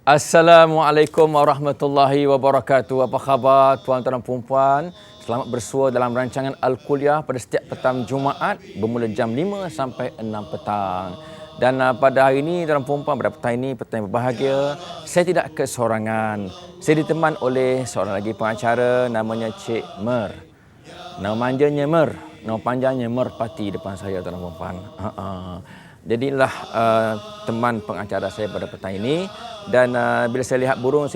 Assalamualaikum warahmatullahi wabarakatuh. Apa khabar tuan-tuan dan puan-puan? Selamat bersua dalam rancangan Al-Kuliah pada setiap petang Jumaat bermula jam 5 sampai 6 petang. Dan pada hari ini tuan-tuan dan puan-puan, pada petang ini, petang yang berbahagia, saya tidak kesorangan. Saya ditemani oleh seorang lagi pengacara namanya Cik Mer. Nama manjanya Mer, nama panjangnya Merpati depan saya tuan-tuan dan puan-puan. Jadilah teman pengacara saya pada petang ini. Dan bila saya lihat burung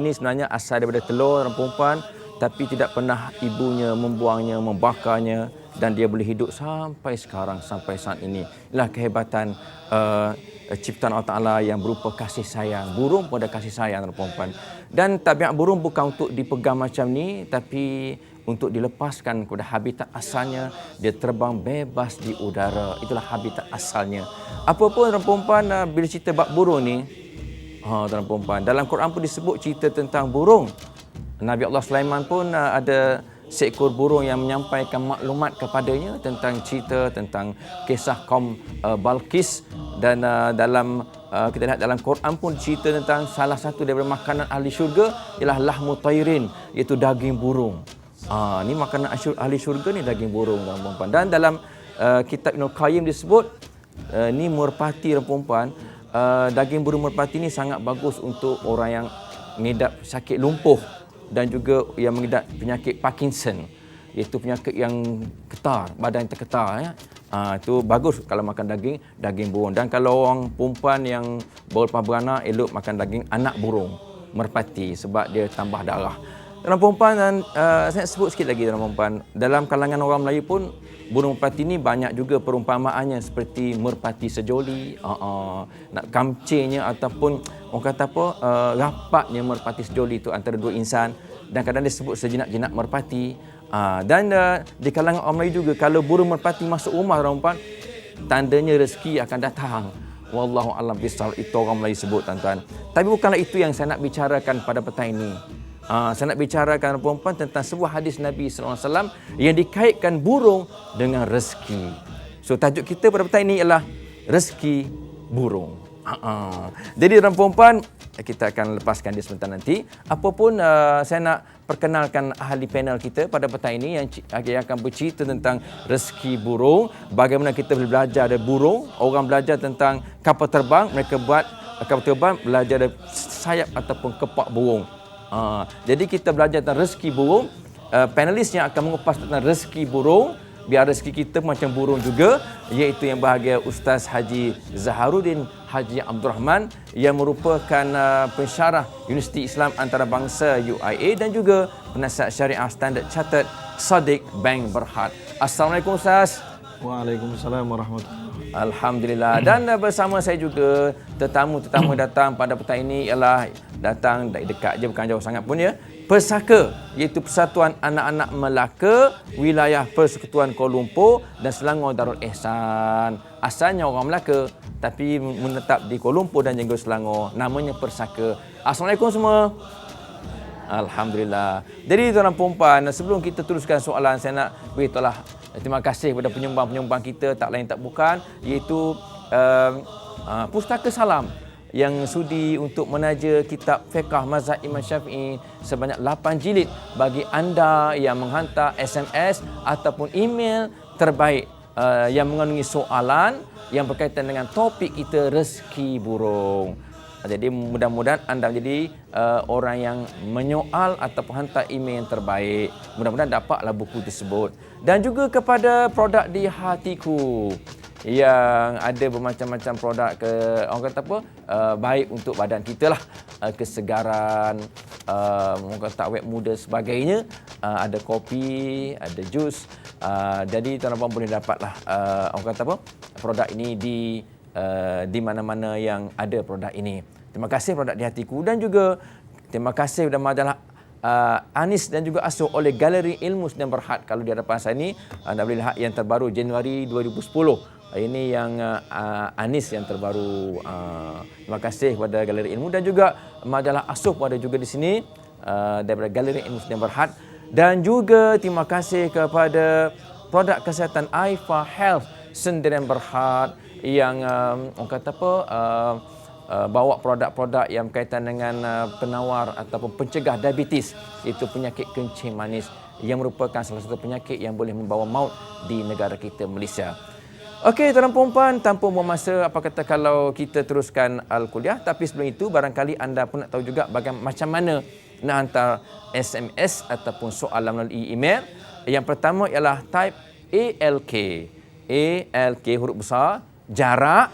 ini sebenarnya asal daripada telur dan perempuan, tapi tidak pernah ibunya membuangnya, membakarnya, dan dia boleh hidup sampai sekarang, sampai saat ini. Inilah kehebatan ciptaan Allah Ta'ala yang berupa kasih sayang. Burung pun ada kasih sayang dan perempuan. Dan tabiat burung bukan untuk dipegang macam ni, tapi untuk dilepaskan kepada habitat asalnya. Dia terbang bebas di udara. Itulah habitat asalnya. Apapun tuan perempuan, bila cerita bab burung ni, tuan perempuan, dalam Quran pun disebut cerita tentang burung. Nabi Allah Sulaiman pun ada seekor burung yang menyampaikan maklumat kepadanya tentang cerita, tentang kisah kaum Balqis. Dan dalam kita lihat dalam Quran pun cerita tentang salah satu daripada makanan ahli syurga ialah lahmu tairin, iaitu daging burung. Ni makanan ahli syurga ni, daging burung dan perempuan. Dan dalam kitab Ibnul Qayyim disebut ni merpati dan perempuan, daging burung merpati ni sangat bagus untuk orang yang mengidap sakit lumpuh dan juga yang mengidap penyakit Parkinson, iaitu penyakit yang ketar, badan terketar ya. Itu bagus kalau makan daging burung. Dan kalau orang perempuan yang baru lepas beranak, elok makan daging anak burung merpati sebab dia tambah darah. Dalam perempuan, dan saya sebut sikit lagi dalam perempuan, dalam kalangan orang Melayu pun burung merpati ni banyak juga perumpamaannya seperti merpati sejoli, nak kamcenya ataupun orang kata apa, rapatnya merpati sejoli itu antara dua insan, dan kadang disebut sejinak-jinak merpati. Dan di kalangan orang Melayu juga, kalau burung merpati masuk rumah perempuan, tandanya rezeki akan datang. Wallahu a'lam bishawab, itu orang Melayu sebut tuan-tuan. Tapi bukanlah itu yang saya nak bicarakan pada petang ini. Saya nak bicarakan perempuan tentang sebuah hadis Nabi SAW yang dikaitkan burung dengan rezeki. So tajuk kita pada petang ini ialah rezeki burung. Jadi dalam perempuan, kita akan lepaskan dia sebentar nanti. Apapun, saya nak perkenalkan ahli panel kita pada petang ini yang akan bercerita tentang rezeki burung. Bagaimana kita boleh belajar dari burung. Orang belajar tentang kapal terbang, mereka buat kapal terbang, belajar dari sayap ataupun kepak burung. Jadi kita belajar tentang rezeki burung. Panelis yang akan mengupas tentang rezeki burung, biar rezeki kita macam burung juga, iaitu yang bahagia Ustaz Haji Zaharuddin Haji Abdul Rahman, yang merupakan pensyarah Universiti Islam Antarabangsa UIA dan juga penasihat syariah Standard Chartered Sadiq Bank Berhad. Assalamualaikum Ustaz. Waalaikumsalam warahmatullahi. Alhamdulillah. Dan bersama saya juga tetamu-tetamu datang pada petang ini ialah datang dari dekat je, bukan jauh sangat pun ya. Pesaka, iaitu Persatuan Anak-anak Melaka Wilayah Persekutuan Kuala Lumpur dan Selangor Darul Ihsan. Asalnya orang Melaka tapi menetap di Kuala Lumpur dan juga Selangor. Namanya Persaka. Assalamualaikum semua. Alhamdulillah. Jadi tuan-tuan perempuan, sebelum kita teruskan soalan, saya nak beritahulah terima kasih kepada penyumbang-penyumbang kita, tak lain tak bukan, iaitu Pustaka Salam yang sudi untuk menaja kitab Fiqh Mazhab Imam Syafi'i sebanyak 8 jilid bagi anda yang menghantar SMS ataupun email terbaik yang mengandungi soalan yang berkaitan dengan topik kita rezeki burung. Jadi mudah-mudahan anda menjadi orang yang menyoal ataupun hantar email yang terbaik. Mudah-mudahan dapatlah buku tersebut. Dan juga kepada produk di hatiku yang ada bermacam-macam produk orang kata apa, baik untuk badan kita lah, kesegaran, orang kata awet muda sebagainya. Ada kopi, ada jus. Jadi tuan-tuan boleh dapatlah orang kata apa, produk ini di mana-mana yang ada produk ini. Terima kasih produk di hatiku, dan juga terima kasih kepada majalah Anis dan juga asuh oleh Galeri Ilmu Sdn Berhad. Kalau di hadapan saya ini anda boleh lihat yang terbaru Januari 2010. Ini yang Anis yang terbaru. Terima kasih kepada Galeri Ilmu, dan juga majalah asuh pun ada juga di sini daripada Galeri Ilmu Sdn Berhad. Dan juga terima kasih kepada produk kesihatan Aifa Health Sdn Berhad yang orang kata apa, bawa produk-produk yang berkaitan dengan penawar ataupun pencegah diabetes, iaitu penyakit kencing manis yang merupakan salah satu penyakit yang boleh membawa maut di negara kita Malaysia. Okey, tuan-tuan puan-puan, tanpa buang masa, apa kata kalau kita teruskan Al-Kuliah. Tapi sebelum itu, barangkali anda pun nak tahu juga macam mana nak hantar SMS ataupun soalan melalui email. Yang pertama ialah type ALK. ALK huruf besar, jarak,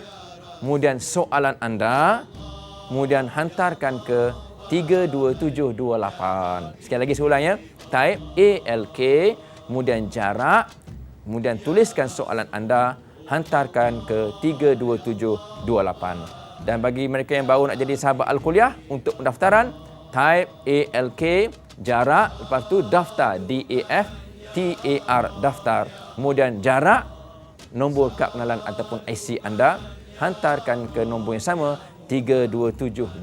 kemudian soalan anda, kemudian hantarkan ke 32728. Sekali lagi saya ulang ya. Type ALK, kemudian jarak, kemudian tuliskan soalan anda, hantarkan ke 32728. Dan bagi mereka yang baru nak jadi sahabat Al-Kuliah, untuk pendaftaran, type ALK, jarak, lepas tu daftar, DAFTAR, daftar. Kemudian jarak, nombor kad pengenalan ataupun IC anda, hantarkan ke nombor yang sama, 32728.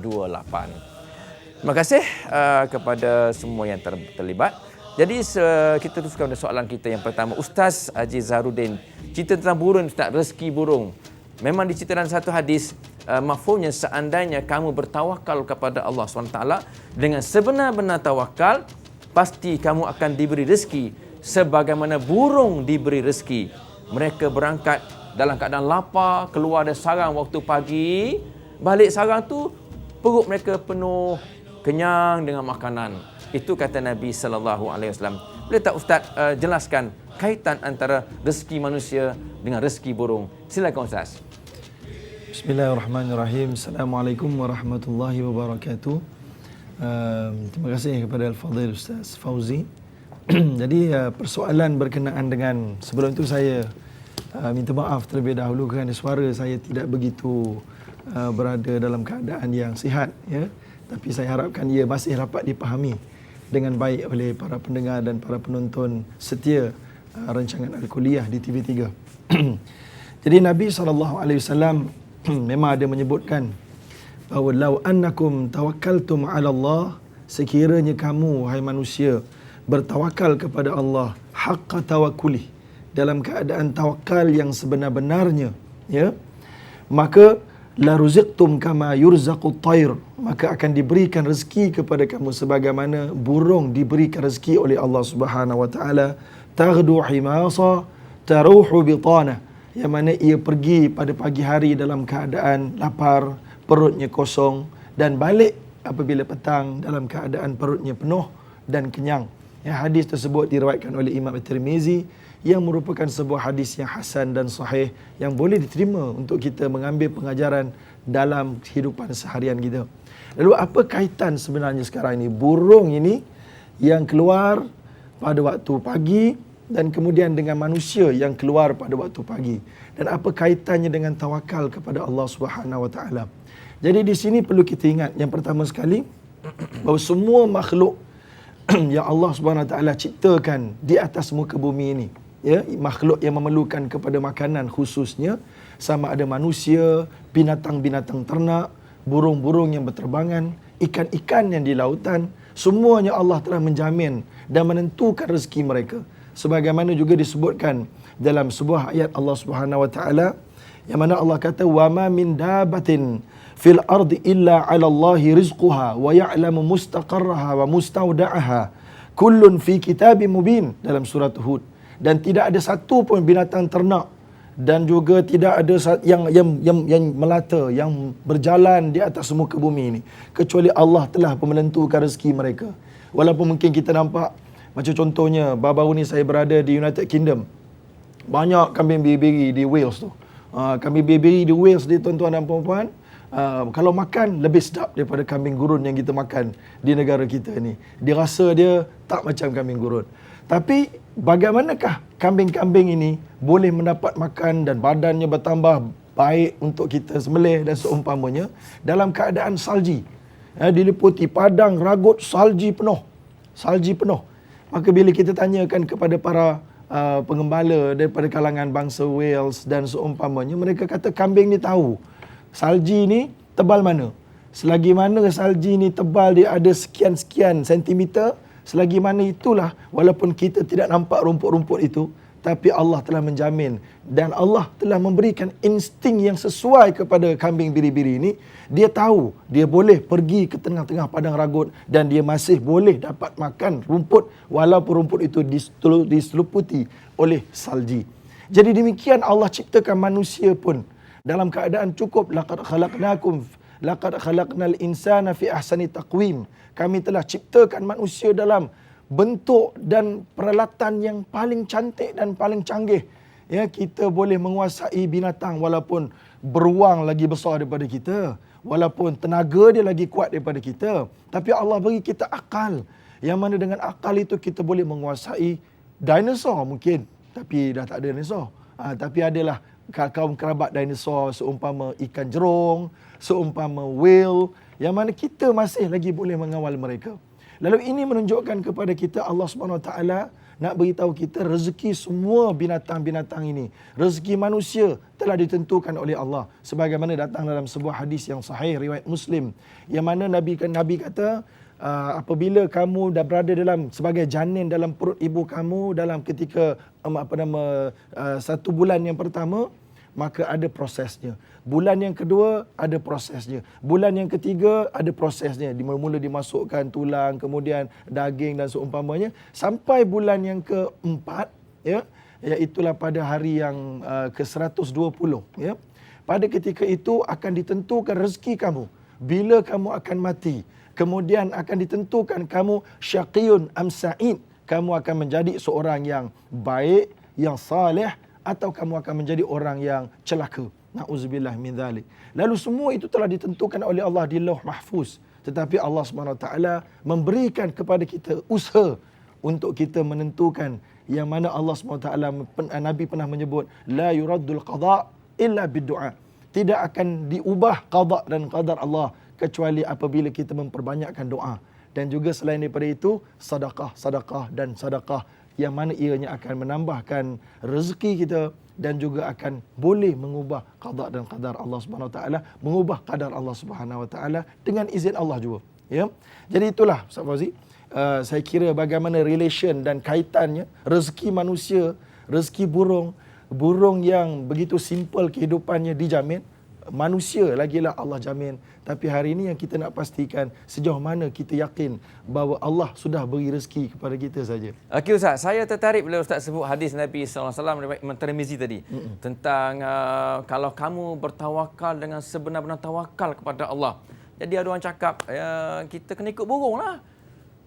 Terima kasih kepada semua yang terlibat. Jadi kita teruskan pada soalan kita yang pertama. Ustaz Haji Zaharuddin, cerita tentang burung, Ustaz, rezeki burung. Memang diceritakan dalam satu hadis, mafhumnya seandainya kamu bertawakal kepada Allah SWT dengan sebenar-benar tawakal, pasti kamu akan diberi rezeki sebagaimana burung diberi rezeki. Mereka berangkat dalam keadaan lapar, keluar dari sarang waktu pagi, balik sarang tu perut mereka penuh, kenyang dengan makanan. Itu kata Nabi SAW. Boleh tak Ustaz jelaskan kaitan antara rezeki manusia dengan rezeki burung? Silakan Ustaz. Bismillahirrahmanirrahim. Assalamualaikum warahmatullahi wabarakatuh. Terima kasih kepada Al-Fadhil Ustaz Fauzi. Jadi persoalan berkenaan dengan, sebelum itu saya minta maaf terlebih dahulu kerana suara saya tidak begitu berada dalam keadaan yang sihat, ya. Tapi saya harapkan ia masih dapat dipahami dengan baik oleh para pendengar dan para penonton setia rancangan Al-Kuliah di TV3. Jadi Nabi SAW memang ada menyebutkan bahawa lau annakum tawakkaltum ala Allah, sekiranya kamu wahai manusia bertawakal kepada Allah haqqa tawakkuli, dalam keadaan tawakal yang sebenar-benarnya, ya, maka la ruziqtum kama yurzaqut tayr, maka akan diberikan rezeki kepada kamu sebagaimana burung diberikan rezeki oleh Allah Subhanahu wa taala. Taghdu himasa taruhu bitana, yang mana ia pergi pada pagi hari dalam keadaan lapar, perutnya kosong, dan balik apabila petang dalam keadaan perutnya penuh dan kenyang. Ya, hadis tersebut diriwayatkan oleh Imam At-Tirmizi, yang merupakan sebuah hadis yang hasan dan sahih yang boleh diterima untuk kita mengambil pengajaran dalam kehidupan seharian kita. Lalu apa kaitan sebenarnya sekarang ini burung ini yang keluar pada waktu pagi dan kemudian dengan manusia yang keluar pada waktu pagi, dan apa kaitannya dengan tawakal kepada Allah Subhanahu wa taala? Jadi di sini perlu kita ingat yang pertama sekali bahawa semua makhluk yang Allah Subhanahu wa taala ciptakan di atas muka bumi ini, ya, makhluk yang memerlukan kepada makanan khususnya, sama ada manusia, binatang-binatang ternak, burung-burung yang berterbangan, ikan-ikan yang di lautan, semuanya Allah telah menjamin dan menentukan rezeki mereka. Sebagaimana juga disebutkan dalam sebuah ayat Allah Subhanahu wa taala, yang mana Allah kata wa ma min dabatin fil ardi illa 'ala Allahi rizquha wa ya'lamu mustaqarraha wa mustawda'aha kullun fi kitabim mubin, dalam surah Hud. Dan tidak ada satu pun binatang ternak dan juga tidak ada yang melata, yang berjalan di atas muka bumi ini, kecuali Allah telah menentukan rezeki mereka. Walaupun mungkin kita nampak, macam contohnya baru-baru ni saya berada di United Kingdom, banyak kambing biri-biri di Wales tu. Kambing biri-biri di Wales ni tuan-tuan dan puan-puan, kalau makan lebih sedap daripada kambing gurun yang kita makan di negara kita ni. Dia rasa dia tak macam kambing gurun. Tapi bagaimanakah kambing-kambing ini boleh mendapat makan dan badannya bertambah baik untuk kita sembelih dan seumpamanya dalam keadaan salji, diliputi padang ragut salji penuh. Maka bila kita tanyakan kepada para pengembala daripada kalangan bangsa Wales dan seumpamanya, mereka kata kambing ni tahu salji ni tebal mana. Selagi mana salji ni tebal, dia ada sekian-sekian sentimeter, selagi mana itulah, walaupun kita tidak nampak rumput-rumput itu, tapi Allah telah menjamin dan Allah telah memberikan insting yang sesuai kepada kambing biri-biri ini. Dia tahu dia boleh pergi ke tengah-tengah padang ragut dan dia masih boleh dapat makan rumput walaupun rumput itu diseliputi oleh salji. Jadi demikian Allah ciptakan manusia pun dalam keadaan cukup. Laqad khalaqnal insana fi ahsani taqwim. Kami telah ciptakan manusia dalam bentuk dan peralatan yang paling cantik dan paling canggih. Ya, kita boleh menguasai binatang walaupun beruang lagi besar daripada kita, walaupun tenaga dia lagi kuat daripada kita, tapi Allah bagi kita akal. Yang mana dengan akal itu kita boleh menguasai dinosaur mungkin, tapi dah tak ada dinosaur. Tapi adalah kaum kerabat dinosaur seumpama ikan jerung, seumpama whale, yang mana kita masih lagi boleh mengawal mereka. Lalu ini menunjukkan kepada kita Allah SWT nak beritahu kita rezeki semua binatang-binatang ini, rezeki manusia telah ditentukan oleh Allah. Sebagaimana datang dalam sebuah hadis yang sahih riwayat Muslim, yang mana Nabi kata, apabila kamu dah berada dalam sebagai janin dalam perut ibu kamu dalam ketika 1 bulan yang pertama, maka ada prosesnya. Bulan yang kedua ada prosesnya. Bulan yang ketiga ada prosesnya. Mula-mula dimasukkan tulang, kemudian daging dan seumpamanya, sampai bulan yang keempat, ya, iaitulah pada hari yang ke-120, ya. Pada ketika itu akan ditentukan rezeki kamu, bila kamu akan mati. Kemudian akan ditentukan kamu syaqiyun am sa'id, kamu akan menjadi seorang yang baik, yang saleh, atau kamu akan menjadi orang yang celaka. Na'udzubillah min dzalik. Lalu semua itu telah ditentukan oleh Allah di Lauh Mahfuz. Tetapi Allah SWT memberikan kepada kita usaha untuk kita menentukan, yang mana Allah SWT, Nabi pernah menyebut, la yuraddul qada illa bid-du'a. Tidak akan diubah qada dan qadar Allah kecuali apabila kita memperbanyakkan doa. Dan juga selain daripada itu, sedekah dan sedekah, yang mana ianya akan menambahkan rezeki kita dan juga akan boleh mengubah qada dan qadar Allah Subhanahu Wa Taala, mengubah qadar Allah Subhanahu Wa Taala dengan izin Allah juga. Ya. Jadi itulah Ustaz Fauzi, saya kira bagaimana relation dan kaitannya rezeki manusia, rezeki burung yang begitu simple kehidupannya dijamin, manusia lagilah Allah jamin. Tapi hari ini yang kita nak pastikan sejauh mana kita yakin bahawa Allah sudah beri rezeki kepada kita saja. Okey Ustaz, saya tertarik bila Ustaz sebut hadis Nabi SAW riwayat Imam Tirmizi tadi tentang kalau kamu bertawakal dengan sebenar-benar tawakal kepada Allah. Jadi ada orang cakap kita kena ikut burung lah.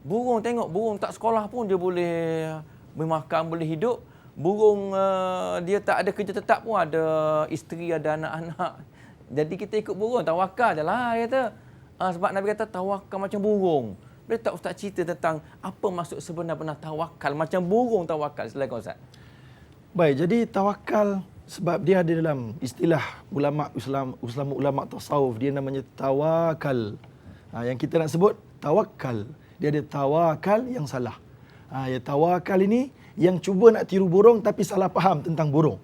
Burung, tengok burung tak sekolah pun dia boleh makan, boleh hidup. Burung dia tak ada kerja tetap pun ada isteri, ada anak-anak. Jadi kita ikut burung, tawakal je lah, kata. Sebab Nabi kata tawakal macam burung. Boleh tak Ustaz cerita tentang apa maksud sebenar-benar tawakal macam burung tawakal? Silakan Ustaz. Baik, jadi tawakal sebab dia ada dalam istilah ulama Islam, ulama tasawuf, dia namanya tawakal. Yang kita nak sebut tawakal. Dia ada tawakal yang salah. Ya, tawakal ini yang cuba nak tiru burung tapi salah faham tentang burung.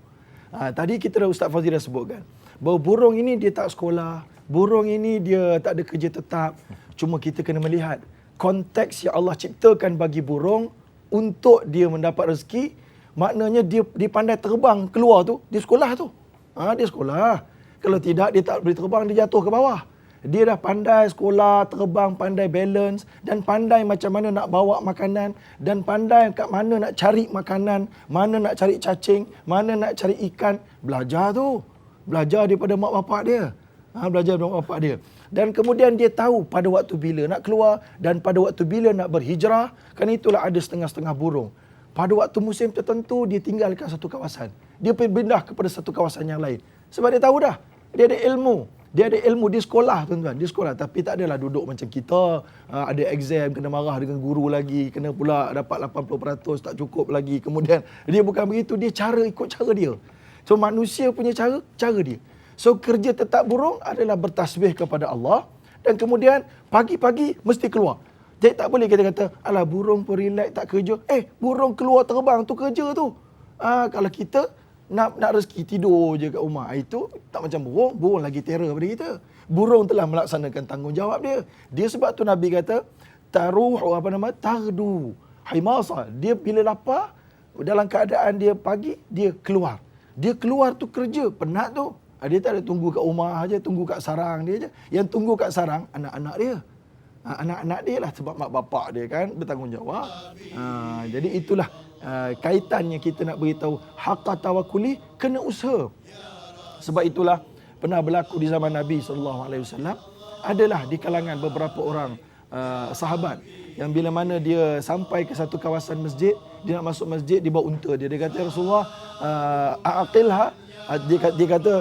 Tadi kita dah Ustaz Fauzi dah sebutkan bahawa burung ini dia tak sekolah, burung ini dia tak ada kerja tetap. Cuma kita kena melihat konteks yang Allah ciptakan bagi burung untuk dia mendapat rezeki. Maknanya dia pandai terbang keluar tu, dia sekolah tu. Dia sekolah. Kalau tidak, dia tak boleh terbang, dia jatuh ke bawah. Dia dah pandai sekolah, terbang, pandai balance, dan pandai macam mana nak bawa makanan, dan pandai kat mana nak cari makanan, mana nak cari cacing, mana nak cari ikan. Belajar tu. Belajar daripada mak bapak dia. Belajar daripada mak bapak dia. Dan kemudian dia tahu pada waktu bila nak keluar dan pada waktu bila nak berhijrah. Kan itulah ada setengah-setengah burung. Pada waktu musim tertentu, dia tinggalkan satu kawasan. Dia pindah kepada satu kawasan yang lain. Sebab dia tahu dah. Dia ada ilmu. Dia ada ilmu di sekolah, tuan-tuan. Di sekolah. Tapi tak adalah duduk macam kita. Ada exam, kena marah dengan guru lagi. Kena pula dapat 80%, tak cukup lagi. Kemudian, dia bukan begitu. Dia ikut cara dia. So, manusia punya cara dia. So, kerja tetap burung adalah bertasbih kepada Allah. Dan kemudian, pagi-pagi mesti keluar. Jadi, tak boleh kita kata, alah, burung pun relax, tak kerja. Burung keluar terbang tu kerja tu. Kalau kita nak rezeki tidur je kat rumah, itu tak macam burung. Burung lagi terror daripada kita. Burung telah melaksanakan tanggungjawab dia. Dia sebab tu Nabi kata, tardu himasa. Dia bila lapar, dalam keadaan dia pagi, dia keluar. Dia keluar tu kerja, penat tu. Dia tak ada tunggu kat rumah aja, tunggu kat sarang dia je. Yang tunggu kat sarang, anak-anak dia. Anak-anak dia lah sebab mak bapak dia kan bertanggungjawab. Jadi itulah kaitannya kita nak beritahu haqqa tawakkuli, kena usaha. Sebab itulah pernah berlaku di zaman Nabi SAW, adalah di kalangan beberapa orang sahabat yang bila mana dia sampai ke satu kawasan masjid, dia nak masuk masjid, dia bawa unta dia. Dia kata, Rasulullah, aqilha, dia kata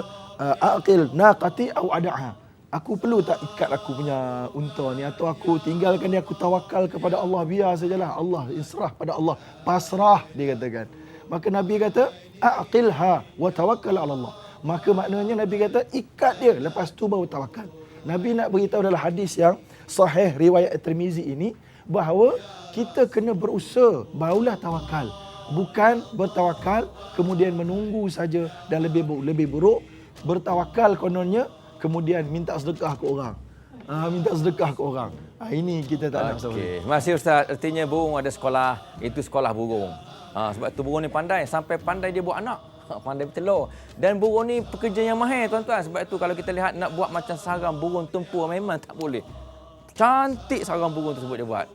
aqil naqati au ada'ha. Aku perlu tak ikat aku punya unta ni, atau aku tinggalkan dia, aku tawakal kepada Allah, biar sajalah Allah, israh pada Allah, pasrah, dia katakan. Maka Nabi kata aqilha wa tawakkal ala Allah. Maka maknanya Nabi kata ikat dia, lepas tu baru tawakal. Nabi nak beritahu dalam hadis yang sahih riwayat Tirmizi ini bahawa kita kena berusaha barulah tawakal. Bukan bertawakal kemudian menunggu saja dan lebih buruk bertawakal kononnya kemudian minta sedekah ke orang. Minta sedekah ke orang. Ini kita tak nak. Okey. Terima kasih Ustaz. Artinya burung ada sekolah, itu sekolah burung. Sebab tu burung ni pandai, sampai pandai dia buat anak. Pandai bertelur. Dan burung ni pekerja yang mahir tuan-tuan. Sebab tu kalau kita lihat nak buat macam sarang burung tempur memang tak boleh. Cantik sarang burung tersebut dia buat.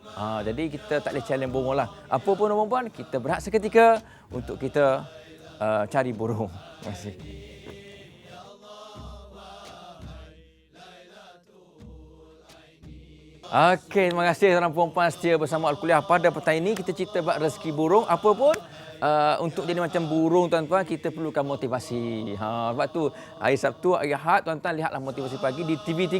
Jadi kita tak boleh challenge burung lah. Apa pun perempuan, kita berehat seketika untuk kita cari burung. Terima kasih. Okey, terima kasih tuan perempuan setia bersama Al-Kuliah. Pada petang ini kita cerita bab rezeki burung. Apa pun untuk jadi macam burung tuan-tuan, kita perlukan motivasi. Sebab tu hari Sabtu, hari Ahad tuan-tuan lihatlah motivasi pagi di TV3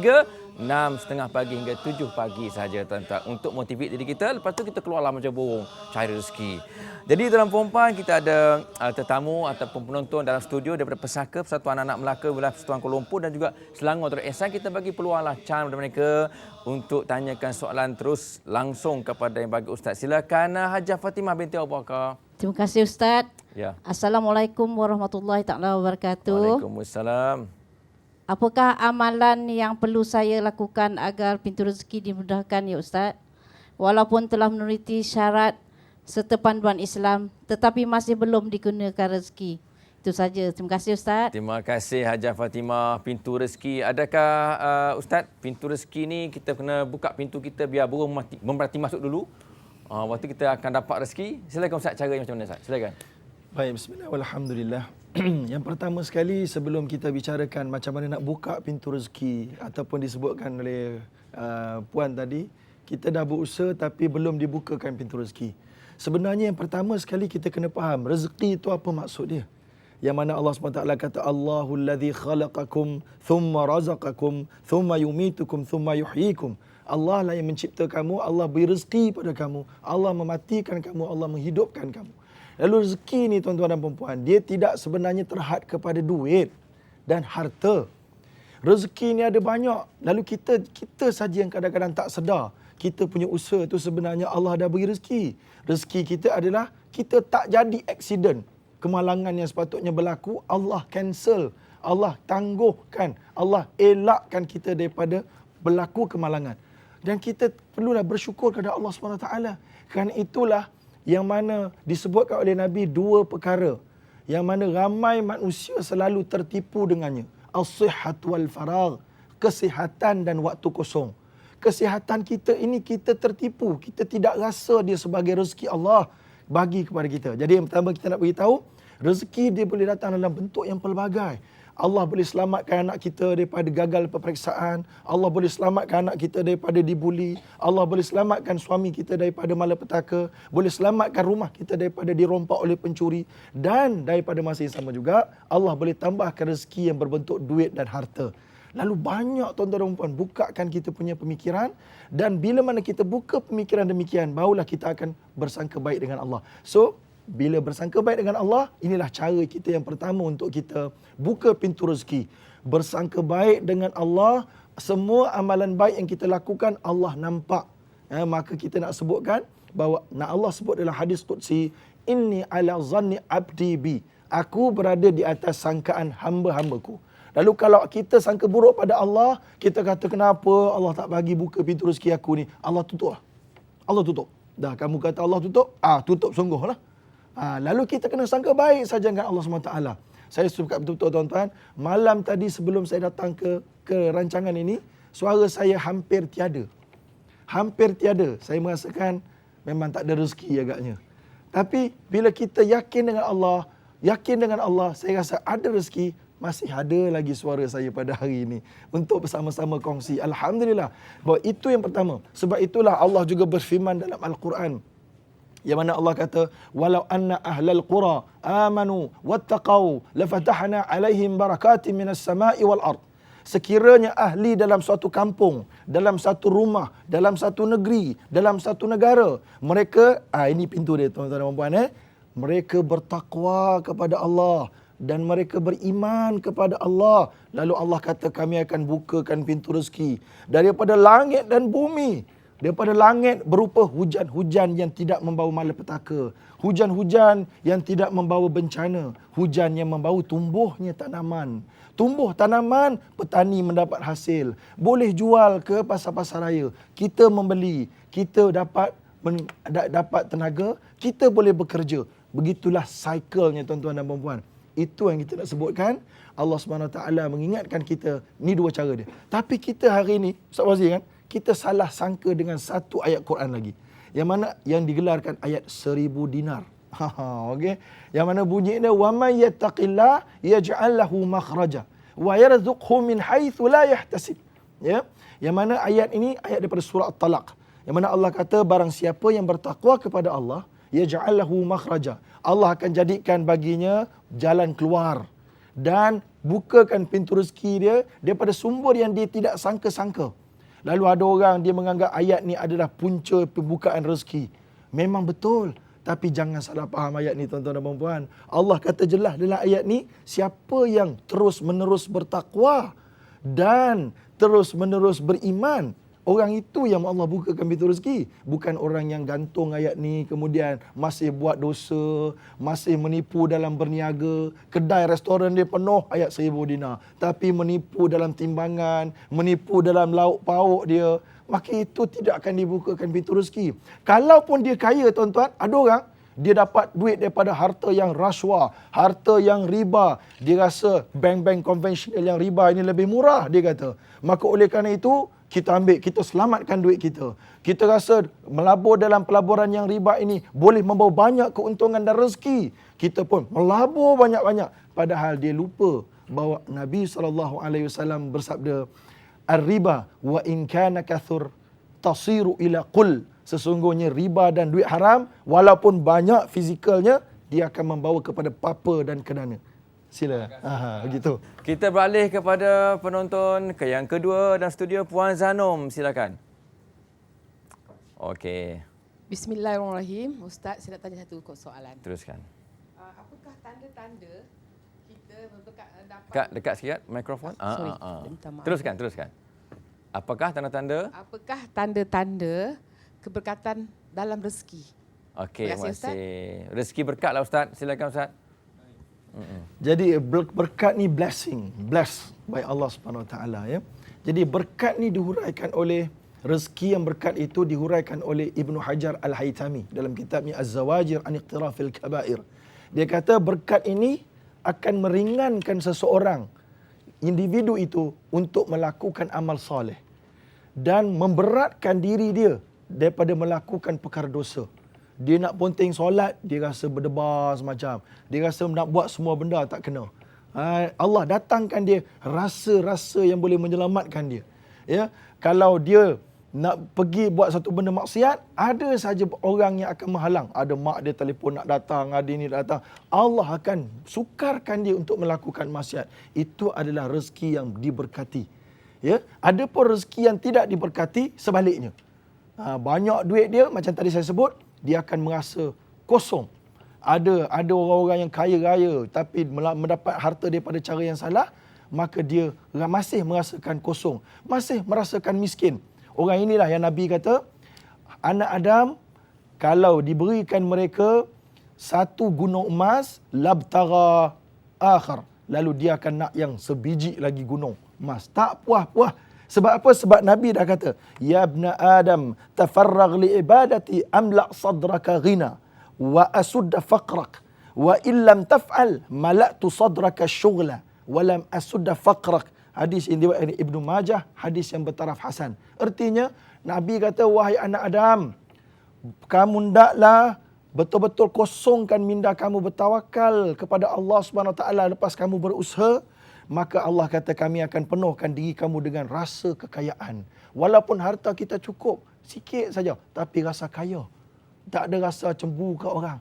6.30 pagi hingga 7 pagi saja tuan-tuan untuk motivate diri kita. Lepas tu kita keluarlah macam burung cari rezeki. Jadi tuan perempuan, kita ada tetamu ataupun penonton dalam studio daripada Pesaka, Persatuan Anak Melaka Wilayah Persekutuan Kuala Lumpur dan juga Selangor Darul Ihsan. Kita bagi peluanglah chance kepada mereka untuk tanyakan soalan terus langsung kepada yang bagi Ustaz. Silakan Hajah Fatimah binti Abu Bakar. Terima kasih Ustaz. Ya. Assalamualaikum warahmatullahi taala wabarakatuh. Waalaikumsalam. Apakah amalan yang perlu saya lakukan agar pintu rezeki dimudahkan ya Ustaz? Walaupun telah menuruti syarat serta panduan Islam, tetapi masih belum digunakan rezeki. Itu saja. Terima kasih Ustaz. Terima kasih Hajah Fatimah. Pintu rezeki. Adakah Ustaz, pintu rezeki ni kita kena buka pintu kita biar burung memerhati masuk dulu? Waktu kita akan dapat rezeki. Silakan Ustaz, caranya macam mana Ustaz? Silakan. Baik, bismillah, alhamdulillah. Yang pertama sekali sebelum kita bicarakan macam mana nak buka pintu rezeki ataupun disebutkan oleh puan tadi, kita dah berusaha tapi belum dibukakan pintu rezeki. Sebenarnya yang pertama sekali kita kena faham rezeki itu apa maksud dia. Yang mana Allah SWT kata Allahul ladzi khalaqakum thumma razaqakum thumma yumitukum thumma yuhyikum. Allah lah yang mencipta kamu, Allah beri rezeki pada kamu, Allah mematikan kamu, Allah menghidupkan kamu. Lalu rezeki ni tuan-tuan dan perempuan, dia tidak sebenarnya terhad kepada duit dan harta. Rezeki ni ada banyak. Lalu kita saja yang kadang-kadang tak sedar. Kita punya usaha tu sebenarnya Allah dah beri rezeki. Rezeki kita adalah kita tak jadi aksiden. Kemalangan yang sepatutnya berlaku, Allah cancel. Allah tangguhkan. Allah elakkan kita daripada berlaku kemalangan. Dan kita perlulah bersyukur kepada Allah SWT. Kerana itulah yang mana disebutkan oleh Nabi dua perkara yang mana ramai manusia selalu tertipu dengannya. As-sihhat wal faragh, kesihatan dan waktu kosong. Kesihatan kita ini kita tertipu, kita tidak rasa dia sebagai rezeki Allah bagi kepada kita. Jadi yang pertama kita nak beritahu, rezeki dia boleh datang dalam bentuk yang pelbagai. Allah boleh selamatkan anak kita daripada gagal peperiksaan. Allah boleh selamatkan anak kita daripada dibuli. Allah boleh selamatkan suami kita daripada malapetaka. Boleh selamatkan rumah kita daripada dirompak oleh pencuri. Dan daripada masa yang sama juga, Allah boleh tambahkan rezeki yang berbentuk duit dan harta. Lalu banyak tuan-tuan dan puan, bukakan kita punya pemikiran. Dan bila mana kita buka pemikiran demikian, barulah kita akan bersangka baik dengan Allah. So, bila bersangka baik dengan Allah, inilah cara kita yang pertama untuk kita buka pintu rezeki. Bersangka baik dengan Allah, semua amalan baik yang kita lakukan Allah nampak. Maka kita nak sebutkan bahawa Allah sebut dalam hadis Qudsi, inni ala zanni abdi bi. Aku berada di atas sangkaan hamba-hambaku. Lalu kalau kita sangka buruk pada Allah, kita kata kenapa Allah tak bagi buka pintu rezeki aku ni? Allah tutup lah. Allah tutup. Dah kamu kata Allah tutup, tutup sungguh lah. Lalu kita kena sangka baik saja dengan Allah SWT. Saya suka betul-betul tuan-tuan, malam tadi sebelum saya datang ke rancangan ini, suara saya hampir tiada. Hampir tiada. Saya merasakan memang tak ada rezeki agaknya. Tapi bila kita yakin dengan Allah, saya rasa ada rezeki, masih ada lagi suara saya pada hari ini untuk bersama-sama kongsi. Alhamdulillah. Bahawa itu yang pertama. Sebab itulah Allah juga berfirman dalam Al-Quran. Yang mana Allah kata, walau anna ahlal qura amanu wattaqau lafatahna alaihim barakatin minas sama'i wal ard. Sekiranya ahli dalam suatu kampung, dalam satu rumah, dalam satu negeri, dalam satu negara, mereka, ini pintu dia tuan-tuan dan puan-puan, mereka bertakwa kepada Allah dan mereka beriman kepada Allah. Lalu Allah kata, kami akan bukakan pintu rezeki daripada langit dan bumi. Daripada langit berupa hujan-hujan yang tidak membawa malapetaka. Hujan-hujan yang tidak membawa bencana. Hujan yang membawa tumbuhnya tanaman. Tumbuh tanaman, petani mendapat hasil. Boleh jual ke pasar-pasar raya. Kita membeli, kita dapat tenaga, kita boleh bekerja. Begitulah cycle-nya tuan-tuan dan puan-puan. Itu yang kita nak sebutkan. Allah SWT mengingatkan kita, ni dua cara dia. Tapi kita hari ini, Ustaz Fauzi kan, kita salah sangka dengan satu ayat Quran lagi. Yang mana yang digelarkan ayat 1000 dinar. Okey. Yang mana bunyinya wa may yattaqillah yaj'al lahu makhraja wa yarzuqhu min haitsu la yahtasib. Ya. Yang mana ayat ini ayat daripada surah At-Talaq. Yang mana Allah kata barang siapa yang bertakwa kepada Allah, yaj'al lahu makhraja. Allah akan jadikan baginya jalan keluar dan bukakan pintu rezeki dia daripada sumber yang dia tidak sangka-sangka. Lalu ada orang dia menganggap ayat ni adalah punca pembukaan rezeki. Memang betul. Tapi jangan salah faham ayat ni tuan-tuan dan puan-puan. Allah kata jelas dalam ayat ni, siapa yang terus-menerus bertakwa dan terus-menerus beriman, orang itu yang Allah bukakan pintu rezeki. Bukan orang yang gantung ayat ni kemudian masih buat dosa, masih menipu dalam berniaga. Kedai restoran dia penuh ayat 1000 dinar. Tapi menipu dalam timbangan, menipu dalam lauk pauk dia. Maka itu tidak akan dibukakan pintu rezeki. Kalaupun dia kaya tuan-tuan, ada orang dia dapat duit daripada harta yang rasuah, harta yang riba. Dia rasa bank-bank konvensional yang riba ini lebih murah, dia kata. Maka oleh kerana itu, kita ambil, kita selamatkan duit kita. Kita rasa melabur dalam pelaburan yang riba ini boleh membawa banyak keuntungan dan rezeki. Kita pun melabur banyak-banyak. Padahal dia lupa bahawa Nabi SAW bersabda, Ar-riba wa in kana kathur tasiru ila qul. Sesungguhnya riba dan duit haram, walaupun banyak fizikalnya, dia akan membawa kepada papa dan kedana. Sila. Begitu. Kita beralih kepada penonton ke yang kedua dan studio Puan Zanom. Silakan. Okey. Bismillahirrahmanirrahim. Ustaz, saya nak tanya satu soalan. Teruskan. Apakah tanda-tanda kita dapat... Dekat sikit mikrofon. Sorry, minta maaf. Teruskan. Apakah tanda-tanda? Apakah tanda-tanda keberkatan dalam rezeki? Okey, terima kasih, masih. Rezeki berkat lah Ustaz. Silakan Ustaz. Jadi berkat ni blessing, blessed by Allah SWT ya. Jadi berkat ni dihuraikan oleh, rezeki yang berkat itu dihuraikan oleh Ibnu Hajar Al-Haytami dalam kitabnya Az-Zawajir an Iqtirafil Kabair. Dia kata berkat ini akan meringankan seseorang, individu itu, untuk melakukan amal soleh dan memberatkan diri dia daripada melakukan perkara dosa. Dia nak ponteng solat, dia rasa berdebar semacam. Dia rasa nak buat semua benda tak kena. Allah datangkan dia rasa-rasa yang boleh menyelamatkan dia. Ya, kalau dia nak pergi buat satu benda maksiat, ada saja orang yang akan menghalang. Ada mak dia telefon nak datang, ada ini datang. Allah akan sukarkan dia untuk melakukan maksiat. Itu adalah rezeki yang diberkati. Ya, ada pun rezeki yang tidak diberkati, sebaliknya. Banyak duit dia, macam tadi saya sebut, dia akan merasa kosong. Ada orang-orang yang kaya raya tapi mendapat harta daripada cara yang salah, maka dia masih merasakan kosong, masih merasakan miskin. Orang inilah yang Nabi kata, anak Adam kalau diberikan mereka satu gunung emas, labtara akhar, lalu dia akan nak yang sebiji lagi gunung emas. Tak puas-puas. Sebab apa? Sebab Nabi dah kata, ya ibna Adam, tafarragh li ibadati amla sadraka ghina. wa asudda faqrak wa illam taf'al mala'tu sadraka syughla wa lam asudda faqrak. Hadis ini diriwayatkan Ibnu Majah, hadis yang bertaraf hasan. Artinya Nabi kata, wahai anak Adam, kamu hendaklah betul-betul kosongkan minda kamu, bertawakal kepada Allah Subhanahu Wa Taala lepas kamu berusaha, maka Allah kata kami akan penuhkan diri kamu dengan rasa kekayaan. Walaupun harta kita cukup sikit saja, tapi rasa kaya. Tak ada rasa cemburu ke orang.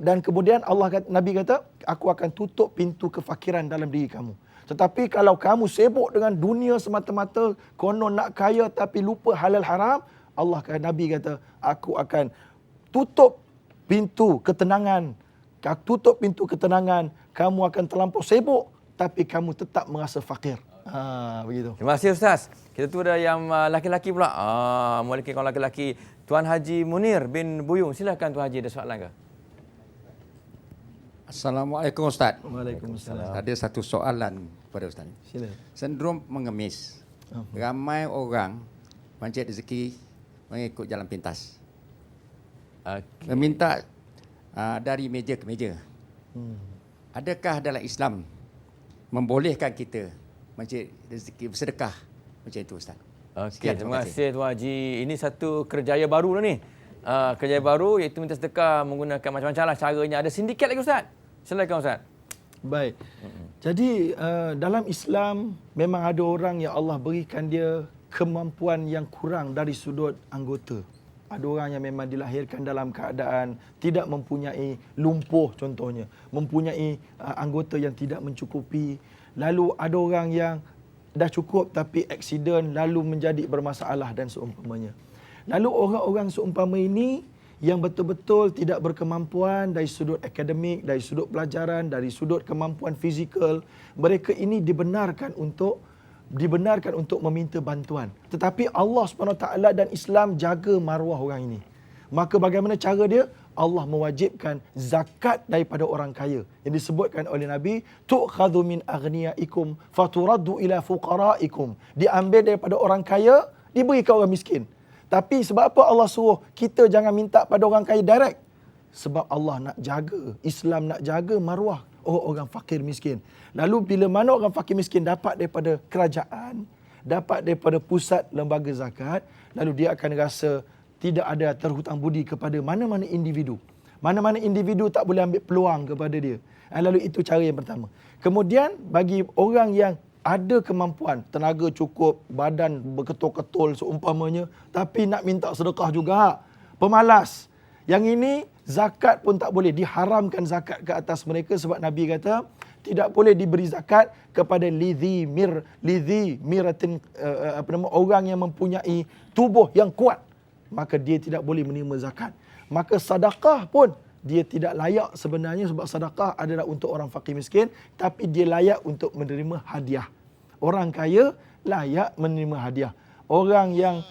Dan kemudian Nabi kata, aku akan tutup pintu kefakiran dalam diri kamu. Tetapi kalau kamu sibuk dengan dunia semata-mata, konon nak kaya tapi lupa halal haram, Nabi kata, aku akan tutup pintu ketenangan. Tutup pintu ketenangan. Kamu akan terlampau sibuk, tapi kamu tetap merasa fakir. Begitu. Terima kasih Ustaz. Kita tu ada yang laki-laki pula. Mewakili kaum laki-laki. Tuan Haji Munir bin Buyung. Silakan Tuan Haji, ada soalan ke? Assalamualaikum Ustaz. Waalaikumsalam. Ada satu soalan kepada Ustaz. Sila. Sindrom mengemis. Ramai orang mencari rezeki mengikut jalan pintas. Meminta dari meja ke meja. Adakah dalam Islam membolehkan kita mencari rezeki bersedekah macam itu Ustaz? Okey, terima kasih Tuan Haji. Ini satu kerjaya baru lah ni. Kerjaya baru iaitu minta sedekah menggunakan macam-macam lah caranya. Ada sindiket lagi Ustaz. Silakan Ustaz. Baik. Jadi dalam Islam memang ada orang yang Allah berikan dia kemampuan yang kurang dari sudut anggota. Ada orang yang memang dilahirkan dalam keadaan tidak mempunyai lumpuh contohnya, mempunyai anggota yang tidak mencukupi. Lalu ada orang yang dah cukup tapi aksiden lalu menjadi bermasalah dan seumpamanya. Lalu orang-orang seumpama ini yang betul-betul tidak berkemampuan dari sudut akademik, dari sudut pelajaran, dari sudut kemampuan fizikal, mereka ini dibenarkan untuk meminta bantuan. Tetapi Allah SWT dan Islam jaga maruah orang ini. Maka bagaimana cara dia? Allah mewajibkan zakat daripada orang kaya. Yang disebutkan oleh Nabi, tu'khadhu min aghniyaikum faturaddu ila fuqaraikum. Diambil daripada orang kaya, diberi ke orang miskin. Tapi sebab apa Allah suruh kita jangan minta pada orang kaya direct? Sebab Allah nak jaga, Islam nak jaga maruah orang fakir miskin. Lalu bila mana orang fakir miskin dapat daripada kerajaan, dapat daripada pusat lembaga zakat, lalu dia akan rasa tidak ada terhutang budi kepada mana-mana individu. Mana-mana individu tak boleh ambil peluang kepada dia. Lalu itu cara yang pertama. Kemudian bagi orang yang ada kemampuan, tenaga cukup, badan berketul-ketul seumpamanya, tapi nak minta sedekah juga, pemalas. Yang ini zakat pun tak boleh, diharamkan zakat ke atas mereka sebab Nabi kata tidak boleh diberi zakat kepada miratin orang yang mempunyai tubuh yang kuat, maka dia tidak boleh menerima zakat. Maka sedekah pun dia tidak layak sebenarnya sebab sedekah adalah untuk orang fakir miskin, tapi dia layak untuk menerima hadiah. Orang kaya layak menerima hadiah. Orang yang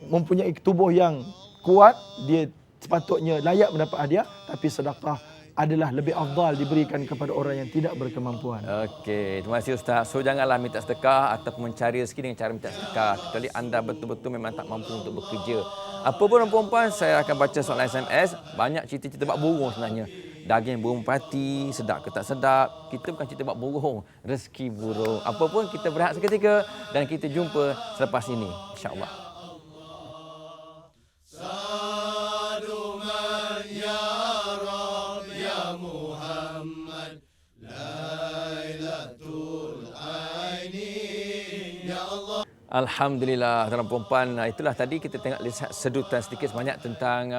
mempunyai tubuh yang kuat, dia sepatutnya layak mendapat hadiah, tapi sedekah adalah lebih afdal diberikan kepada orang yang tidak berkemampuan. Okey, terima kasih Ustaz. So janganlah minta sedekah ataupun mencari rezeki dengan cara minta sedekah kecuali anda betul-betul memang tak mampu untuk bekerja. Apa pun perempuan, saya akan baca soalan SMS. Banyak cerita-cerita bab burung sebenarnya. Daging burung pati, sedap ke tak sedap. Kita bukan cerita bab burung, rezeki burung. Apa pun kita berehat seketika dan kita jumpa selepas ini, insya-Allah. Alhamdulillah, tuan-tuan perempuan, itulah tadi kita tengok lihat sedutan sedikit sebanyak tentang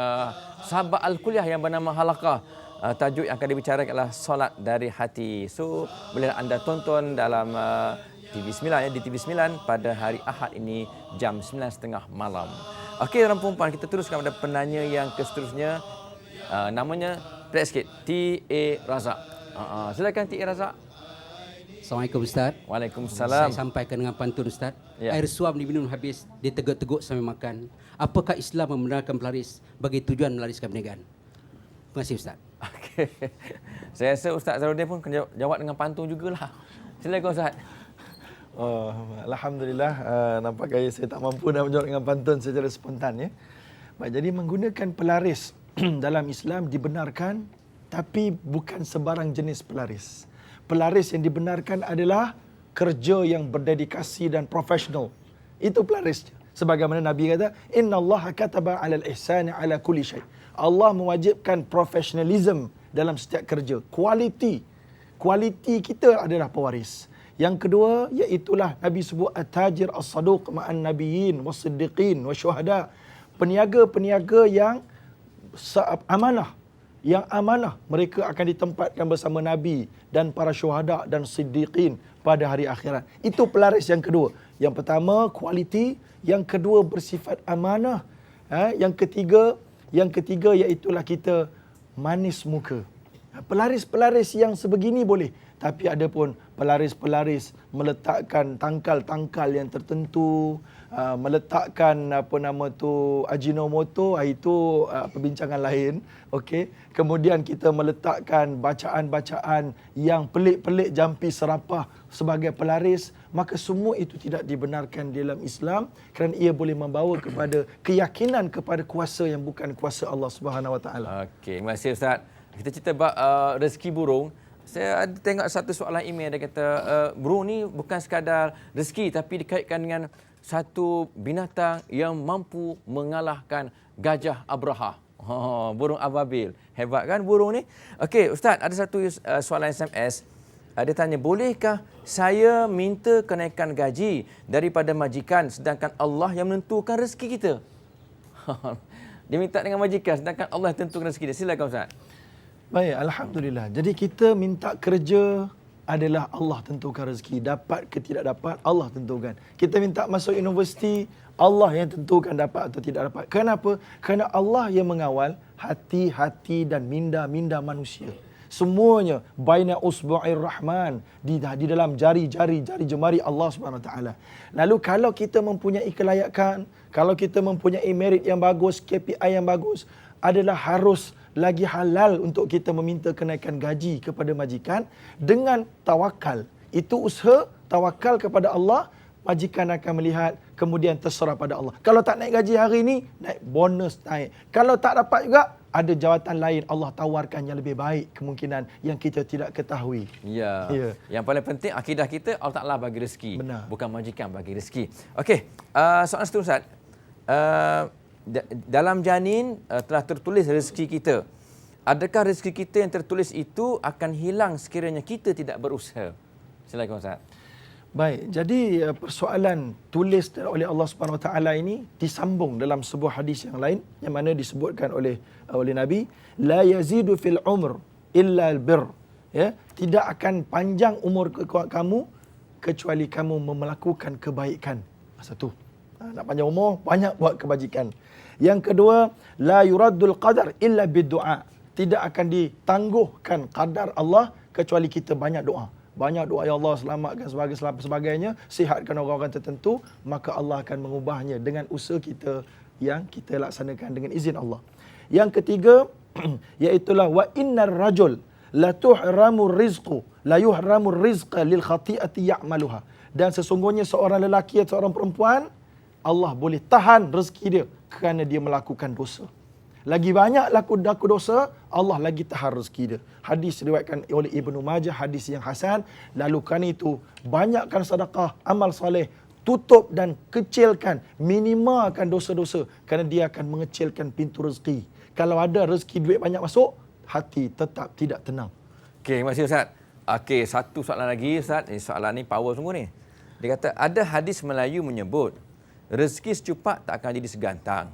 sahabat Al-Kuliah yang bernama Halaqah. Tajuk yang akan dibicarakan adalah solat dari hati. So, boleh anda tonton dalam TV9 ya, di TV9 pada hari Ahad ini jam 9.30 malam. Okey, tuan-tuan perempuan, kita teruskan pada penanya yang seterusnya. Namanya pelik sikit, T.A. Razak. Silakan T.A. Razak. Assalamualaikum Ustaz. Waalaikumsalam. Saya sampaikan dengan pantun Ustaz. Ya. Air suam diminum habis, diteguk-teguk sambil makan. Apakah Islam membenarkan pelaris bagi tujuan melariskan perniagaan? Terima kasih Ustaz. Okey. Saya rasa Ustaz Zarudin pun kena jawab dengan pantun jugalah. Silakan Ustaz. Alhamdulillah, nampak gaya saya tak mampu nak menjawab dengan pantun secara spontan ya. Baik, jadi menggunakan pelaris dalam Islam dibenarkan, tapi bukan sebarang jenis pelaris. Pelaris yang dibenarkan adalah kerja yang berdedikasi dan profesional. Itu pelaris. Sebagaimana Nabi kata, Inna Allah kataba alal ihsani ala kulli syai. Allah mewajibkan profesionalism dalam setiap kerja. Kualiti kita adalah pewaris. Yang kedua, iaitulah Nabi sebut at-tajir as-saduq ma'an nabiyyin was-siddiqin wasyuhada. Peniaga-peniaga yang amanah. Yang amanah, mereka akan ditempatkan bersama Nabi dan para syuhada dan siddiqin pada hari akhirat. Itu pelaris yang kedua. Yang pertama, kualiti. Yang kedua, bersifat amanah. Yang ketiga iaitulah kita manis muka. Pelaris-pelaris yang sebegini boleh. Tapi ada pun pelaris-pelaris meletakkan tangkal-tangkal yang tertentu, meletakkan ajinomoto, itu perbincangan lain. Okey. Kemudian kita meletakkan bacaan-bacaan yang pelik-pelik, jampi serapah sebagai pelaris, maka semua itu tidak dibenarkan dalam Islam kerana ia boleh membawa kepada keyakinan kepada kuasa yang bukan kuasa Allah Subhanahu Wa Taala. Okey, terima kasih Ustaz. Kita cerita rezeki burung. Saya ada tengok satu soalan email, dia kata burung ni bukan sekadar rezeki tapi dikaitkan dengan satu binatang yang mampu mengalahkan gajah Abraha. Burung ababil. Hebat kan burung ni? Okey, Ustaz, ada satu soalan SMS. Dia tanya, bolehkah saya minta kenaikan gaji daripada majikan sedangkan Allah yang menentukan rezeki kita? Dia minta dengan majikan sedangkan Allah yang tentukan rezeki dia. Silakan Ustaz. Baik, Alhamdulillah. Jadi kita minta kerja adalah Allah tentukan rezeki. Dapat ke tidak dapat, Allah tentukan. Kita minta masuk universiti, Allah yang tentukan dapat atau tidak dapat. Kenapa? Kerana Allah yang mengawal hati-hati dan minda-minda manusia. Semuanya baina usbu'ir rahman, di dalam jari jemari Allah Subhanahu Wa Taala. Lalu kalau kita mempunyai kelayakan, kalau kita mempunyai merit yang bagus, KPI yang bagus, adalah harus lagi halal untuk kita meminta kenaikan gaji kepada majikan dengan tawakal. Itu usaha, tawakal kepada Allah, majikan akan melihat, kemudian terserah pada Allah. Kalau tak naik gaji hari ini, naik bonus naik. Kalau tak dapat juga, ada jawatan lain Allah tawarkan yang lebih baik kemungkinan yang kita tidak ketahui. Ya. Yang paling penting akidah kita, Allah Ta'ala bagi rezeki. Benar. Bukan majikan bagi rezeki. Okey, soalan seterusnya Ustaz. Dalam janin telah tertulis rezeki kita. Adakah rezeki kita yang tertulis itu akan hilang sekiranya kita tidak berusaha? Silakan Ustaz. Baik, jadi persoalan tulis oleh Allah Subhanahu Wa Taala ini disambung dalam sebuah hadis yang lain yang mana disebutkan oleh Nabi, la yazidu fil umr illa al bir. Ya, tidak akan panjang umur kamu kecuali kamu melakukan kebaikan. Satu. Nak panjang umur, banyak buat kebajikan. Yang kedua, la yuraddul qadar illa bid-du'a. Tidak akan ditangguhkan qadar Allah kecuali kita banyak doa. Banyak doa, ya Allah selamatkan sebagainya, sihatkan orang-orang tertentu, maka Allah akan mengubahnya dengan usaha kita yang kita laksanakan dengan izin Allah. Yang ketiga, iaitulah wa innar rajul la tuhramu rizqu la yuhramu rizqa lil khati'ati ya'maluha. Dan sesungguhnya seorang lelaki atau seorang perempuan, Allah boleh tahan rezeki dia kerana dia melakukan dosa. Lagi banyak laku dosa, Allah lagi tahan rezeki dia. Hadis diriwayatkan oleh Ibnu Majah, hadis yang hasan. Lalu kerana itu, banyakkan sedekah, amal soleh, tutup dan kecilkan, minimalkan dosa-dosa kerana dia akan mengecilkan pintu rezeki. Kalau ada rezeki duit banyak masuk, hati tetap tidak tenang. Okey, terima kasih Ustaz. Okey, satu soalan lagi Ustaz. Soalan ni power sungguh ni. Dia kata, ada hadis Melayu menyebut, rezeki secupak tak akan jadi segantang.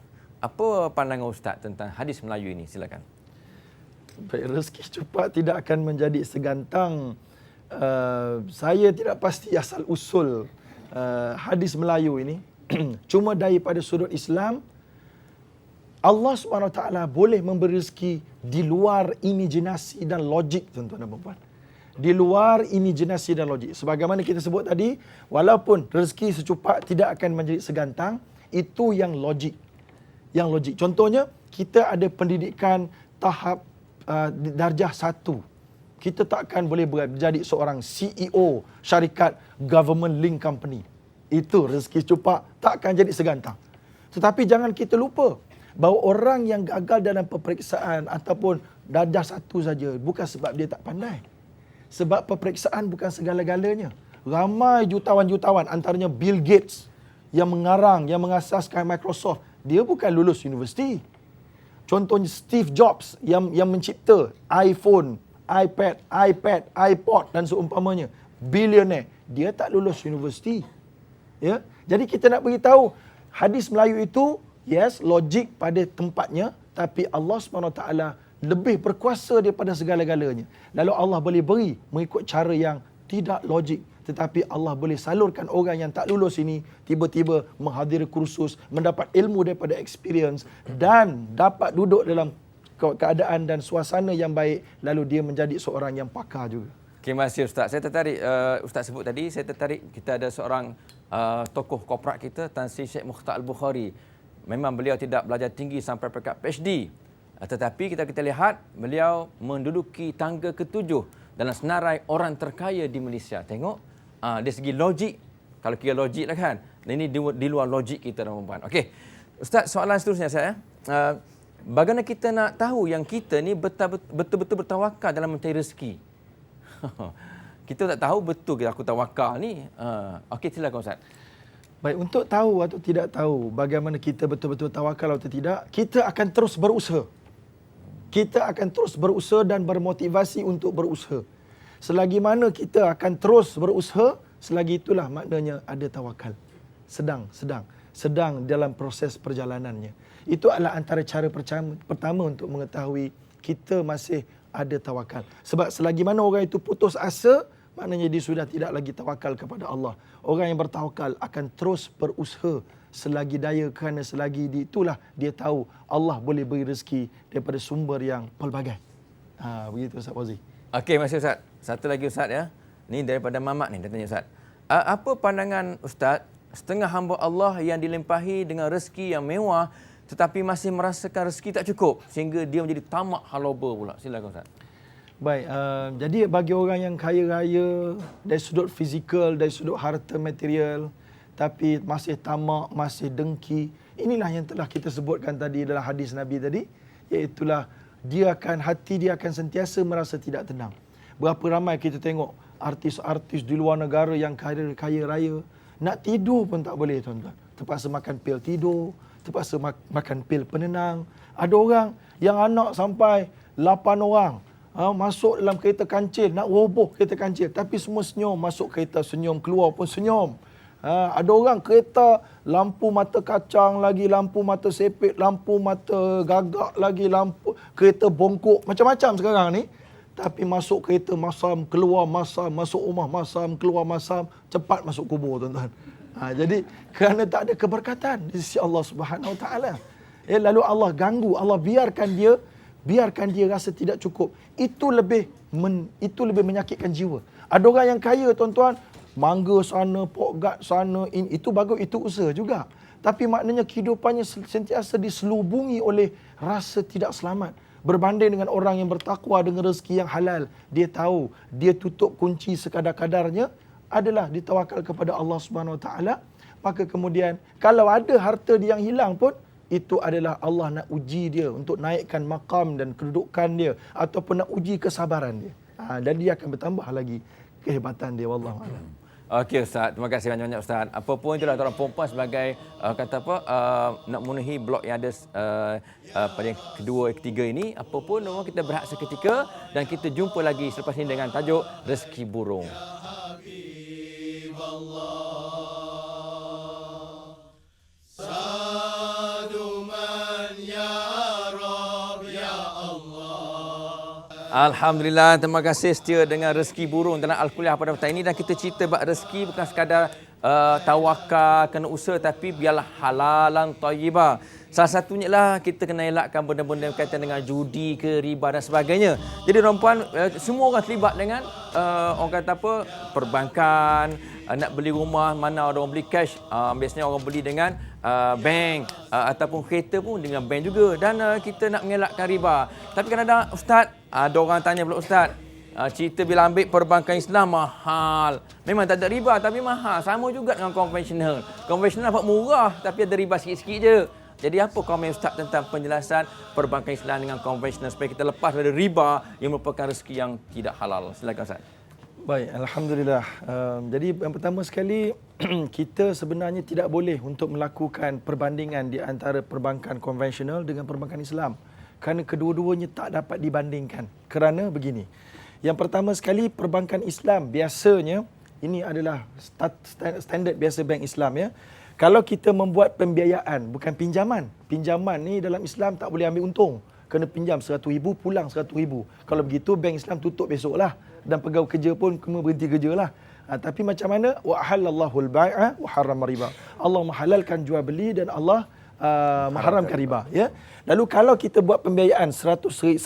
Apa pandangan Ustaz tentang hadis Melayu ini? Silakan. Baik, rezeki secupak tidak akan menjadi segantang. Saya tidak pasti asal usul hadis Melayu ini. Cuma daripada sudut Islam, Allah SWT boleh memberi rezeki di luar imajinasi dan logik, tuan-tuan dan puan-puan. Di luar imajinasi dan logik. Sebagaimana kita sebut tadi, walaupun rezeki secupak tidak akan menjadi segantang, itu yang logik. Yang logik. Contohnya, kita ada pendidikan tahap darjah 1. Kita takkan boleh menjadi seorang CEO syarikat government link company. Itu rezeki secupak, takkan jadi segantang. Tetapi jangan kita lupa, Bahawa orang yang gagal dalam peperiksaan ataupun darjah 1 saja bukan sebab dia tak pandai. Sebab peperiksaan bukan segala-galanya. Ramai jutawan-jutawan, antaranya Bill Gates yang mengarang, yang mengasaskan Microsoft, dia bukan lulus universiti. Contohnya Steve Jobs yang mencipta iPhone, iPad, iPod dan seumpamanya, billionaire, dia tak lulus universiti. Ya. Jadi kita nak beritahu hadis Melayu itu yes, logik pada tempatnya, tapi Allah SWT lebih berkuasa daripada segala-galanya. Lalu Allah boleh beri mengikut cara yang tidak logik, tetapi Allah boleh salurkan orang yang tak lulus ini tiba-tiba menghadiri kursus, mendapat ilmu daripada experience dan dapat duduk dalam keadaan dan suasana yang baik, lalu dia menjadi seorang yang pakar juga. Terima kasih Ustaz. Saya tertarik, Ustaz sebut tadi, saya tertarik kita ada seorang tokoh korporat kita, Tan Sri Sheikh Mukhtar Al-Bukhari. Memang beliau tidak belajar tinggi sampai peringkat PhD. Tetapi kita lihat beliau menduduki tangga ke-7 dalam senarai orang terkaya di Malaysia. Tengok, dari segi logik, kalau kira logik lah kan, ini di luar logik kita tuan-tuan. Okey, Ustaz, soalan seterusnya saya. Bagaimana kita nak tahu yang kita ni betul-betul bertawakal dalam mencari rezeki? Kita tak tahu betul ke aku tawakal ni. Okey, silakan Ustaz. Baik, untuk tahu atau tidak tahu bagaimana kita betul-betul tawakal atau tidak, kita akan terus berusaha. Kita akan terus berusaha dan bermotivasi untuk berusaha. Selagi mana kita akan terus berusaha, selagi itulah maknanya ada tawakal. Sedang dalam proses perjalanannya. Itu adalah antara cara pertama untuk mengetahui kita masih ada tawakal. Sebab selagi mana orang itu putus asa, maknanya dia sudah tidak lagi tawakal kepada Allah. Orang yang bertawakal akan terus berusaha selagi daya, kerana selagi itulah dia tahu Allah boleh beri rezeki daripada sumber yang pelbagai. Begitu Ustaz Fauzi. Okey, masih Ustaz. Satu lagi Ustaz ya. Ni daripada Mamat ni, dia tanya Ustaz. Apa pandangan Ustaz setengah hamba Allah yang dilimpahi dengan rezeki yang mewah tetapi masih merasakan rezeki tak cukup sehingga dia menjadi tamak haloba pula. Silakan Ustaz. Baik, jadi bagi orang yang kaya raya dari sudut fizikal, dari sudut harta material, tapi masih tamak, masih dengki, inilah yang telah kita sebutkan tadi dalam hadis Nabi tadi, iaitulah hati dia akan sentiasa merasa tidak tenang. Berapa ramai kita tengok artis-artis di luar negara yang kaya raya, nak tidur pun tak boleh tuan-tuan. Terpaksa makan pil tidur, terpaksa makan pil penenang. Ada orang yang anak sampai 8 orang, masuk dalam kereta kancil, nak roboh kereta kancil, tapi semua senyum, masuk kereta senyum, keluar pun senyum. Ada orang kereta lampu mata kacang lagi, lampu mata sepit, lampu mata gagak lagi, lampu kereta bongkok, macam-macam sekarang ni. Tapi masuk kereta masam, keluar masam, masuk rumah masam, keluar masam, cepat masuk kubur tuan-tuan. Jadi kerana tak ada keberkatan di sisi Allah Subhanahu Wa Taala. Lalu Allah ganggu, Allah biarkan dia rasa tidak cukup. Itu lebih menyakitkan jiwa. Ada orang yang kaya tuan-tuan, mangga sana, pokgat sana, itu bagus, itu usaha juga. Tapi maknanya kehidupannya sentiasa diselubungi oleh rasa tidak selamat. Berbanding dengan orang yang bertakwa dengan rezeki yang halal. Dia tahu, dia tutup kunci sekadar-kadarnya adalah ditawakal kepada Allah Subhanahu Wa Taala. Maka kemudian kalau ada harta dia yang hilang pun, itu adalah Allah nak uji dia untuk naikkan makam dan kedudukan dia, ataupun nak uji kesabaran dia. Dan dia akan bertambah lagi kehebatan dia. Wallahu a'lam. Okey Ustaz, terima kasih banyak-banyak Ustaz. Apa pun itulah tuan perempuan sebagai nak memenuhi blok yang ada pada yang kedua, ketiga ini, apa pun kita berehat seketika dan kita jumpa lagi selepas ini dengan tajuk Rezeki Burung. Alhamdulillah, terima kasih setia dengan Rezeki Burung dalam Al-Kuliah pada petang ini. Dan kita cerita bab rezeki bukan sekadar tawakal, kena usaha, tapi biarlah halalan thayyibah. Salah satunya lah kita kena elakkan benda-benda berkaitan dengan judi ke, riba dan sebagainya. Jadi tuan-puan, semua orang terlibat dengan orang kata apa, perbankan, nak beli rumah, mana orang beli cash, biasanya orang beli dengan bank, ataupun kereta pun dengan bank juga. Dan kita nak mengelakkan riba. Tapi kadang-kadang Ustaz, ada orang tanya pula Ustaz, cerita bila ambil perbankan Islam mahal. Memang tak ada riba tapi mahal. Sama juga dengan konvensional. Konvensional dapat murah tapi ada riba sikit-sikit je. Jadi apa komen Ustaz tentang penjelasan perbankan Islam dengan konvensional supaya kita lepas dari riba yang merupakan rezeki yang tidak halal? Silakan Ustaz. Baik, Alhamdulillah. Jadi yang pertama sekali, kita sebenarnya tidak boleh untuk melakukan perbandingan di antara perbankan konvensional dengan perbankan Islam. Kerana kedua-duanya tak dapat dibandingkan. Kerana begini, yang pertama sekali, perbankan Islam biasanya, ini adalah standard biasa bank Islam ya. Kalau kita membuat pembiayaan, bukan pinjaman. Pinjaman ni dalam Islam tak boleh ambil untung. Kena pinjam 100,000, pulang 100,000. Kalau begitu, bank Islam tutup besok lah. Dan pegawai kerja pun kena berhenti kerja lah. Tapi macam mana? Wa halallahu al-bai'a wa harrama riba. Allah menghalalkan jual beli dan Allah mengharamkan riba. Ya. Lalu kalau kita buat pembiayaan 100,000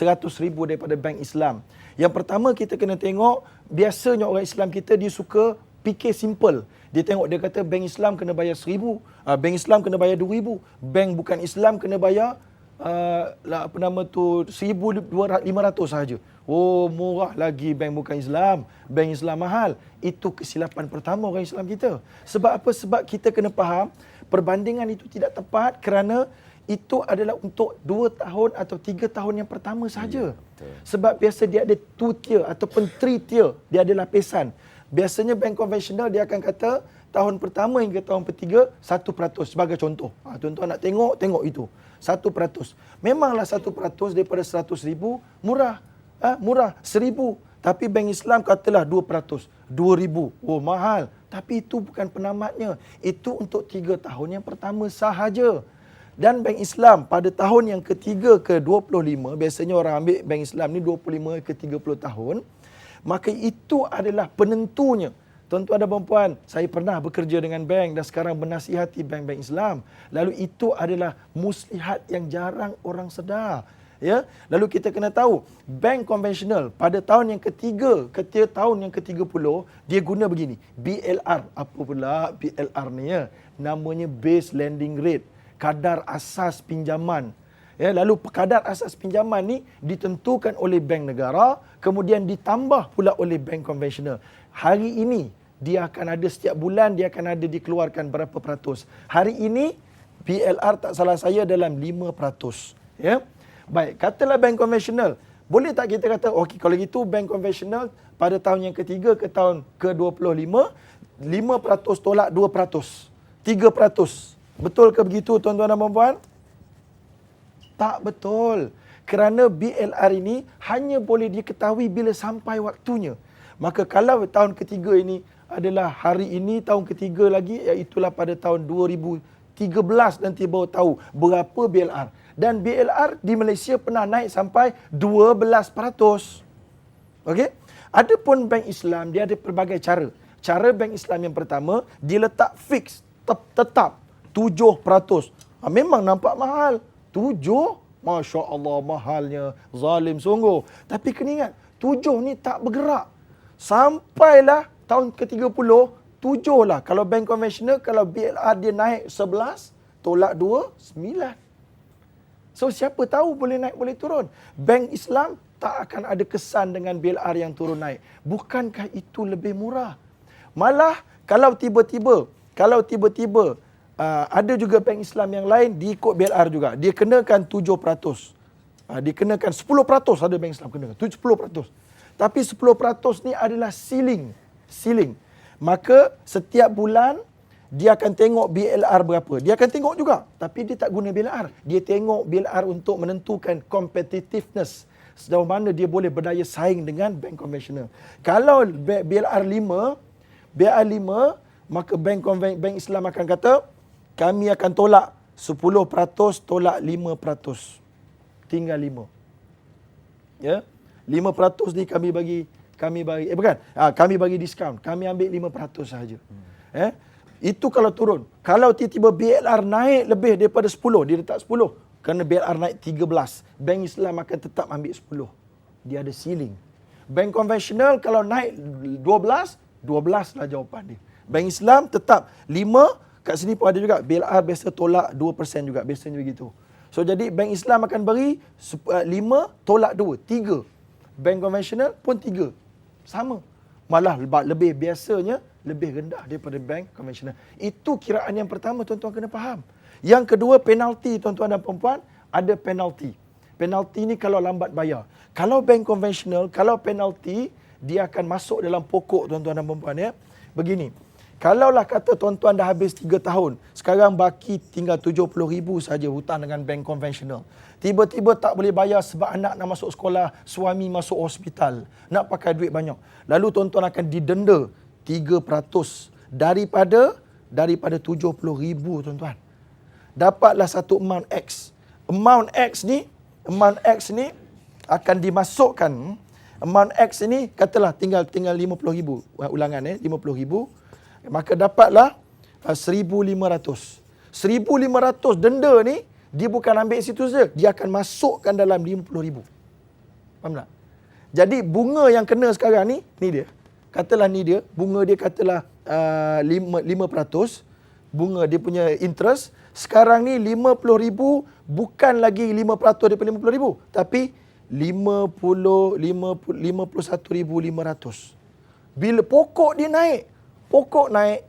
daripada bank Islam. Yang pertama kita kena tengok, biasanya orang Islam kita dia suka fikir simple. Dia tengok, dia kata bank Islam kena bayar 1,000, bank Islam kena bayar 2,000, bank bukan Islam kena bayar 1,500 sahaja. Oh, murah lagi bank bukan Islam. Bank Islam mahal. Itu kesilapan pertama orang Islam kita. Sebab apa? Sebab kita kena faham perbandingan itu tidak tepat kerana itu adalah untuk 2 tahun atau 3 tahun yang pertama sahaja. Sebab biasa dia ada 2 tier ataupun 3 tier. Dia ada lapisan. Biasanya bank konvensional dia akan kata tahun pertama hingga tahun ketiga 1% sebagai contoh. Tuan-tuan nak tengok itu. 1%. Memanglah 1% daripada 100,000 murah. Murah 1,000. Tapi bank Islam katalah 2%. 2,000. Oh, mahal. Tapi itu bukan penamatnya. Itu untuk 3 tahun yang pertama sahaja. Dan bank Islam pada tahun yang ketiga ke 25, biasanya orang ambil bank Islam ni 25 ke 30 tahun, maka itu adalah penentunya. Tuan-tuan dan puan-puan, saya pernah bekerja dengan bank dan sekarang bernasihati bank-bank Islam. Lalu itu adalah muslihat yang jarang orang sedar. Ya, lalu kita kena tahu, bank konvensional pada tahun yang ketiga, tahun yang ke-30, dia guna begini, BLR. Apa pula BLR ni ya? Namanya base lending rate, kadar asas pinjaman. Ya, lalu kadar asas pinjaman ni ditentukan oleh bank negara, kemudian ditambah pula oleh bank konvensional. Hari ini dia akan ada setiap bulan dia akan ada dikeluarkan berapa peratus. Hari ini BLR tak salah saya dalam 5%. Ya. Baik, katalah bank konvensional. Boleh tak kita kata, okey kalau gitu bank konvensional pada tahun yang ketiga ke tahun ke-25, 5% tolak 2%. 3%. Betul ke begitu tuan-tuan dan puan-puan? Tak betul. Kerana BLR ini hanya boleh diketahui bila sampai waktunya. Maka kalau tahun ketiga ini adalah hari ini, tahun ketiga lagi, iaitulah pada tahun 2013 nanti baru tahu berapa BLR. Dan BLR di Malaysia pernah naik sampai 12%. Okey? Adapun bank Islam, dia ada pelbagai cara. Cara bank Islam yang pertama, dia letak fix, tetap 7%. Memang nampak mahal. 7? Masya Allah mahalnya. Zalim sungguh. Tapi kena ingat, 7 ni tak bergerak. Sampailah tahun ke-30, 7 lah. Kalau bank konvensional, kalau BLR dia naik 11, tolak 2, 9. So siapa tahu boleh naik boleh turun. Bank Islam tak akan ada kesan dengan BLR yang turun naik. Bukankah itu lebih murah? Malah kalau tiba-tiba ada juga bank Islam yang lain diikut BLR juga. Dia kenakan 7%. Dia kenakan 10% ada bank Islam kenakan 10%. Tapi 10% ni adalah ceiling. Maka setiap bulan dia akan tengok BLR berapa. Dia akan tengok juga. Tapi dia tak guna BLR. Dia tengok BLR untuk menentukan competitiveness. Sejauh mana dia boleh berdaya saing dengan bank konvensional. Kalau BLR 5, maka bank Islam akan kata, kami akan tolak 10%, tolak 5%. Tinggal 5. Ya? 5% ni kami bagi diskaun. Kami ambil 5% sahaja. Itu kalau turun. Kalau tiba-tiba BLR naik lebih daripada 10, dia letak 10. Kerana BLR naik 13, bank Islam akan tetap ambil 10. Dia ada ceiling. Bank konvensional kalau naik 12 lah jawapan dia. Bank Islam tetap 5, kat sini pun ada juga. BLR biasa tolak 2% juga, biasanya begitu. So jadi bank Islam akan beri 5 tolak 2, 3. Bank konvensional pun 3. Sama. Malah biasanya lebih rendah daripada bank konvensional. Itu kiraan yang pertama tuan-tuan kena faham. Yang kedua, penalti tuan-tuan dan puan-puan, ada penalti. Penalti ni kalau lambat bayar. Kalau bank konvensional, kalau penalti, dia akan masuk dalam pokok tuan-tuan dan puan-puan ya. Begini, kalaulah kata tuan-tuan dah habis 3 tahun, sekarang baki tinggal 70,000 saja hutang dengan bank konvensional. Tiba-tiba tak boleh bayar sebab anak nak masuk sekolah, suami masuk hospital, nak pakai duit banyak. Lalu tuan-tuan akan didenda 3% daripada 70,000 tuan-tuan. Dapatlah satu amount X. Amount X ni akan dimasukkan. Amount X ini katalah tinggal 50,000 ulangan 50,000, maka dapatlah 1,500. 1,500 denda ni dia bukan ambil situ saja, dia akan masukkan dalam 50,000. Faham tak? Jadi bunga yang kena sekarang ni dia. Katalah ni dia, bunga dia katalah 5%, bunga dia punya interest. Sekarang ni 50,000 bukan lagi 5% daripada 50,000, tapi 51,500. Bila pokok dia naik,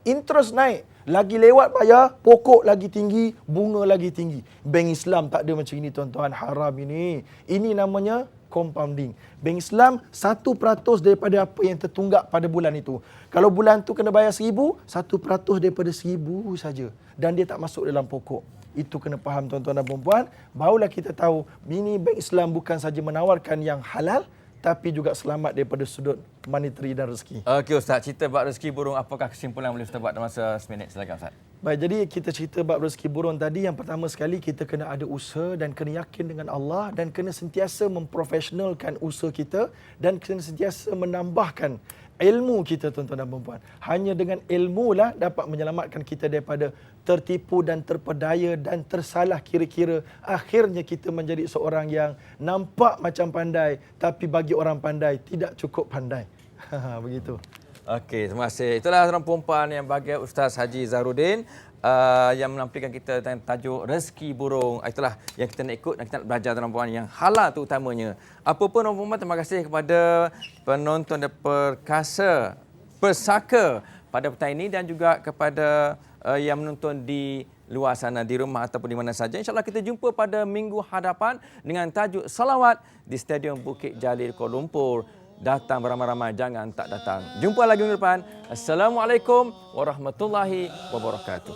interest naik, lagi lewat bayar, pokok lagi tinggi, bunga lagi tinggi. Bank Islam tak ada macam ini tuan-tuan, haram ini. Ini namanya compounding. Bank Islam 1% daripada apa yang tertunggak pada bulan itu. Kalau bulan tu kena bayar 1,000, 1% daripada 1,000 saja. Dan dia tak masuk dalam pokok. Itu kena faham tuan-tuan dan puan-puan. Barulah kita tahu ini bank Islam bukan saja menawarkan yang halal, tapi juga selamat daripada sudut monetary dan rezeki. Okey Ustaz, cerita bab rezeki burung, apakah kesimpulan boleh Ustaz buat dalam masa seminit? Silakan Ustaz. Baik, jadi kita cerita bab rezeki burung tadi, yang pertama sekali kita kena ada usaha dan kena yakin dengan Allah dan kena sentiasa memprofesionalkan usaha kita dan kena sentiasa menambahkan ilmu kita tuan-tuan dan puan-puan. Hanya dengan ilmu lah dapat menyelamatkan kita daripada tertipu dan terpedaya dan tersalah kira-kira. Akhirnya kita menjadi seorang yang nampak macam pandai tapi bagi orang pandai tidak cukup pandai. Begitu. Okey, terima kasih. Itulah seorang perempuan yang bahagia Ustaz Haji Zahrudin yang menampilkan kita tentang tajuk rezeki burung. Itulah yang kita nak ikut dan kita nak belajar dalam perempuan yang halal tu utamanya. Apa pun perempuan, terima kasih kepada penonton dan persaka pada petang ini dan juga kepada yang menonton di luar sana, di rumah ataupun di mana saja. InsyaAllah kita jumpa pada minggu hadapan dengan tajuk salawat di Stadium Bukit Jalil Kuala Lumpur. Datang beramai-ramai, jangan tak datang. Jumpa lagi minggu depan. Assalamualaikum warahmatullahi wabarakatuh.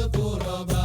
القربى